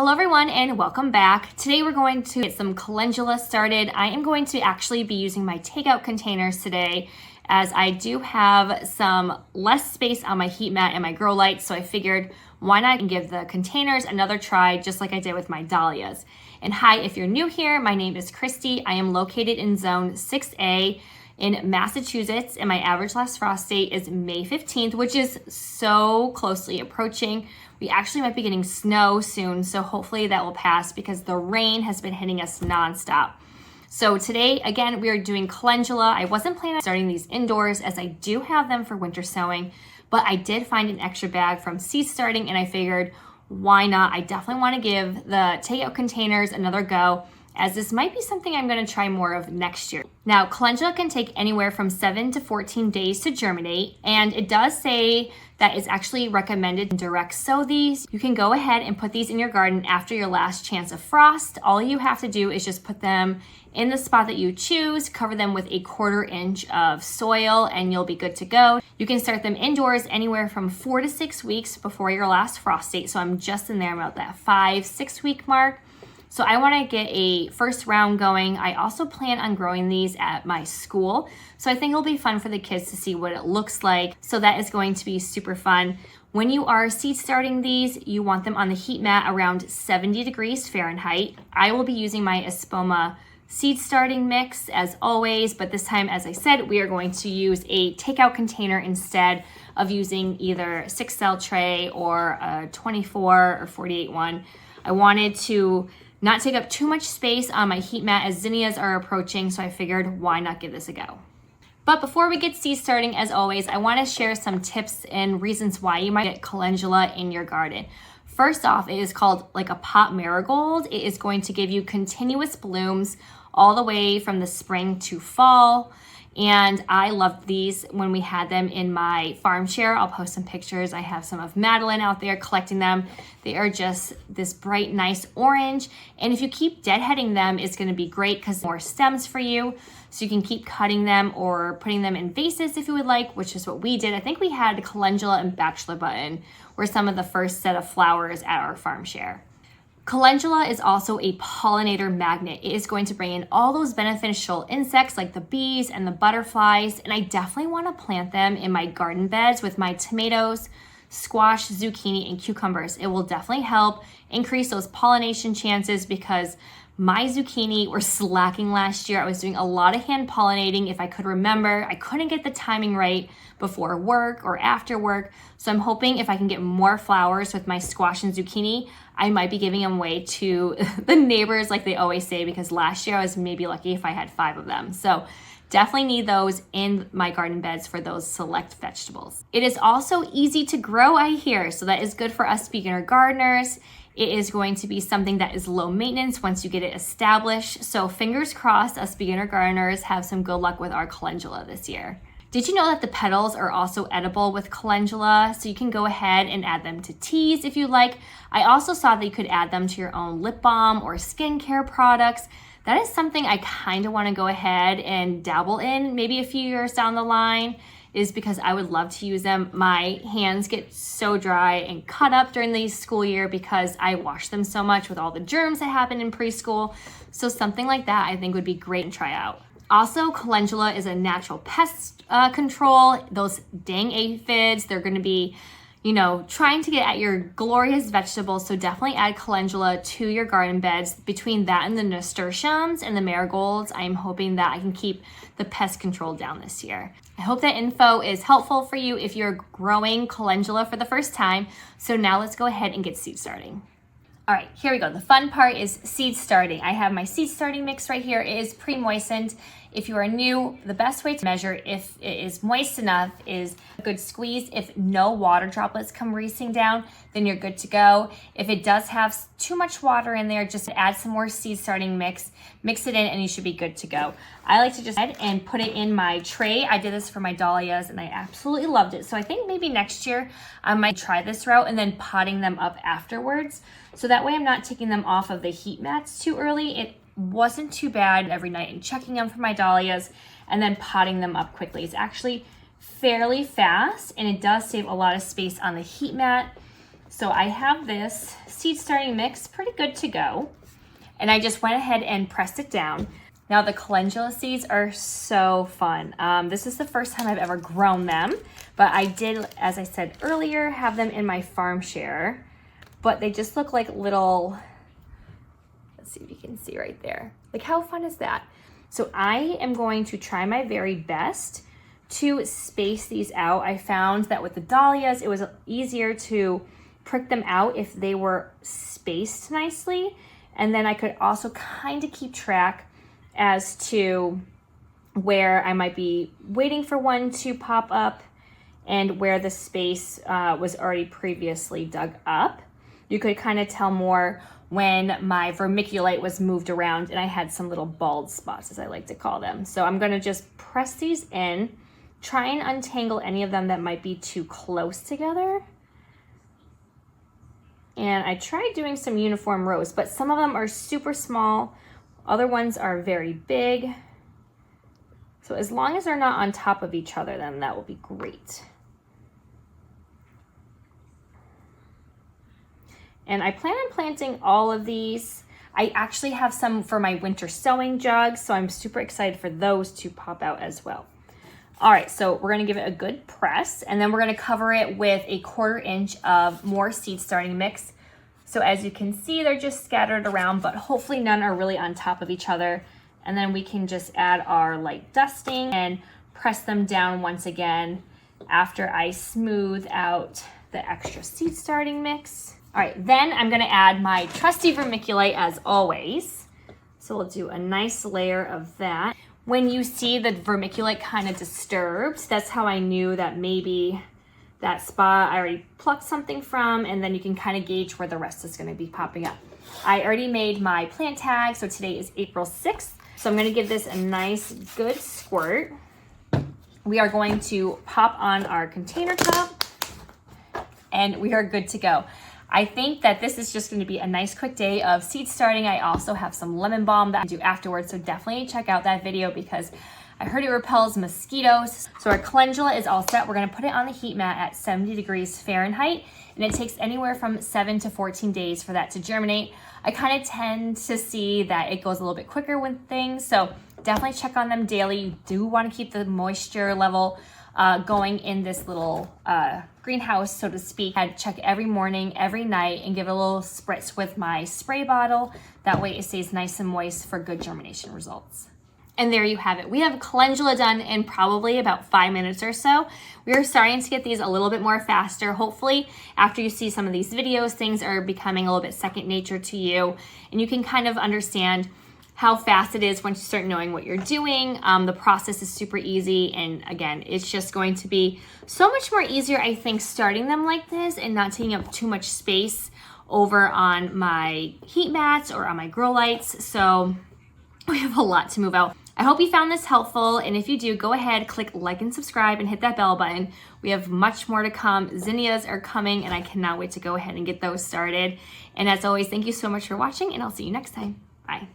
Hello everyone and welcome back. Today we're going to get some calendula started. I am going to actually be using my takeout containers today as I do have some less space on my heat mat and my grow lights, so I figured why not give the containers another try just like I did with my dahlias. And hi, if you're new here, my name is Kristy. I am located in zone 6A in Massachusetts, and my average last frost date is May 15th, which is so closely approaching. We actually might be getting snow soon, so hopefully that will pass because the rain has been hitting us nonstop. So today, again, we are doing calendula. I wasn't planning on starting these indoors as I do have them for winter sowing, but I did find an extra bag from seed starting and I figured, why not? I definitely want to give the takeout containers another go, as this might be something I'm going to try more of next year. Now, calendula can take anywhere from 7 to 14 days to germinate, and it does say that it's actually recommended to direct sow these. You can go ahead and put these in your garden after your last chance of frost. All you have to do is just put them in the spot that you choose, cover them with a 1/4 inch of soil, and you'll be good to go. You can start them indoors anywhere from 4 to 6 weeks before your last frost date. So I'm just in there about that 5-6 week mark. So I want to get a first round going. I also plan on growing these at my school. So I think it'll be fun for the kids to see what it looks like. So that is going to be super fun. When you are seed starting these, you want them on the heat mat around 70 degrees Fahrenheit. I will be using my Espoma seed starting mix as always, but this time, as I said, we are going to use a takeout container instead of using either a 6-cell tray or a 24 or 48 one. I wanted to not take up too much space on my heat mat as zinnias are approaching, so I figured why not give this a go. But before we get seed starting, as always, I want to share some tips and reasons why you might get calendula in your garden. First off, it is called like a pot marigold. It is going to give you continuous blooms all the way from the spring to fall. And I loved these when we had them in my farm share. I'll post some pictures. I have some of Madeline out there collecting them. They are just this bright, nice orange. And if you keep deadheading them, it's going to be great because more stems for you. So you can keep cutting them or putting them in vases if you would like, which is what we did. I think we had calendula and bachelor button were some of the first set of flowers at our farm share. Calendula is also a pollinator magnet. It is going to bring in all those beneficial insects like the bees and the butterflies, and I definitely want to plant them in my garden beds with my tomatoes, squash, zucchini, and cucumbers. It will definitely help increase those pollination chances because my zucchini were slacking last year. I was doing a lot of hand pollinating if I could remember. I couldn't get the timing right before work or after work. So I'm hoping if I can get more flowers with my squash and zucchini, I might be giving them away to the neighbors like they always say, because last year I was maybe lucky if I had 5 of them. So definitely need those in my garden beds for those select vegetables. It is also easy to grow, I hear, so that is good for us beginner gardeners. It is going to be something that is low maintenance once you get it established. So fingers crossed, us beginner gardeners have some good luck with our calendula this year. Did you know that the petals are also edible with calendula? So you can go ahead and add them to teas if you like. I also saw that you could add them to your own lip balm or skincare products. That is something I kind of want to go ahead and dabble in maybe a few years down the line, is because I would love to use them. My hands get so dry and cut up during the school year because I wash them so much with all the germs that happen in preschool. So something like that I think would be great to try out. Also, calendula is a natural pest control. Those dang aphids, they're going to be, trying to get at your glorious vegetables. So definitely add calendula to your garden beds. Between that and the nasturtiums and the marigolds, I'm hoping that I can keep the pest control down this year. I hope that info is helpful for you if you're growing calendula for the first time. So now let's go ahead and get seed starting. All right, here we go. The fun part is seed starting. I have my seed starting mix right here. It is pre-moistened. If you are new, the best way to measure if it is moist enough is a good squeeze. If no water droplets come racing down, then you're good to go. If it does have too much water in there, just add some more seed starting mix it in, and you should be good to go. I like to just add and put it in my tray. I did this for my dahlias and I absolutely loved it. So I think maybe next year I might try this route and then potting them up afterwards. So that way I'm not taking them off of the heat mats too early. It wasn't too bad every night and checking them for my dahlias and then potting them up quickly. It's actually fairly fast and it does save a lot of space on the heat mat. So I have this seed starting mix pretty good to go. And I just went ahead and pressed it down. Now the calendula seeds are so fun. This is the first time I've ever grown them, but I did, as I said earlier, have them in my farm share, but they just look like little, let's see if you can see right there. Like, how fun is that? So I am going to try my very best to space these out. I found that with the dahlias, it was easier to prick them out if they were spaced nicely. And then I could also kind of keep track as to where I might be waiting for one to pop up and where the space was already previously dug up. You could kind of tell more when my vermiculite was moved around and I had some little bald spots, as I like to call them. So I'm gonna just press these in, try and untangle any of them that might be too close together. And I tried doing some uniform rows, but some of them are super small. Other ones are very big. So as long as they're not on top of each other, then that will be great. And I plan on planting all of these. I actually have some for my winter sowing jugs, so I'm super excited for those to pop out as well. All right, so we're gonna give it a good press, and then we're gonna cover it with a 1/4 inch of more seed starting mix. So as you can see, they're just scattered around, but hopefully none are really on top of each other. And then we can just add our light dusting and press them down once again after I smooth out the extra seed starting mix. All right, then I'm gonna add my trusty vermiculite as always. So we'll do a nice layer of that. When you see the vermiculite kind of disturbed, that's how I knew that maybe that spot I already plucked something from, and then you can kind of gauge where the rest is gonna be popping up. I already made my plant tag, so today is April 6th. So I'm gonna give this a nice good squirt. We are going to pop on our container top, and we are good to go. I think that this is just going to be a nice quick day of seed starting. I also have some lemon balm that I do afterwards, so definitely check out that video because I heard it repels mosquitoes. So our calendula is all set. We're going to put it on the heat mat at 70 degrees Fahrenheit, and it takes anywhere from 7 to 14 days for that to germinate. I kind of tend to see that it goes a little bit quicker with things, so definitely check on them daily. You do want to keep the moisture level going in this little greenhouse, so to speak. I check every morning, every night, and give it a little spritz with my spray bottle. That way it stays nice and moist for good germination results. And there you have it. We have calendula done in probably about 5 minutes or so. We are starting to get these a little bit more faster. Hopefully, after you see some of these videos, things are becoming a little bit second nature to you, and you can kind of understand how fast it is once you start knowing what you're doing. The process is super easy, and again, it's just going to be so much more easier, I think, starting them like this and not taking up too much space over on my heat mats or on my grow lights. So we have a lot to move out. I hope you found this helpful, and if you do, go ahead, click like and subscribe and hit that bell button. We have much more to come. Zinnias are coming, and I cannot wait to go ahead and get those started. And as always, thank you so much for watching, and I'll see you next time. Bye.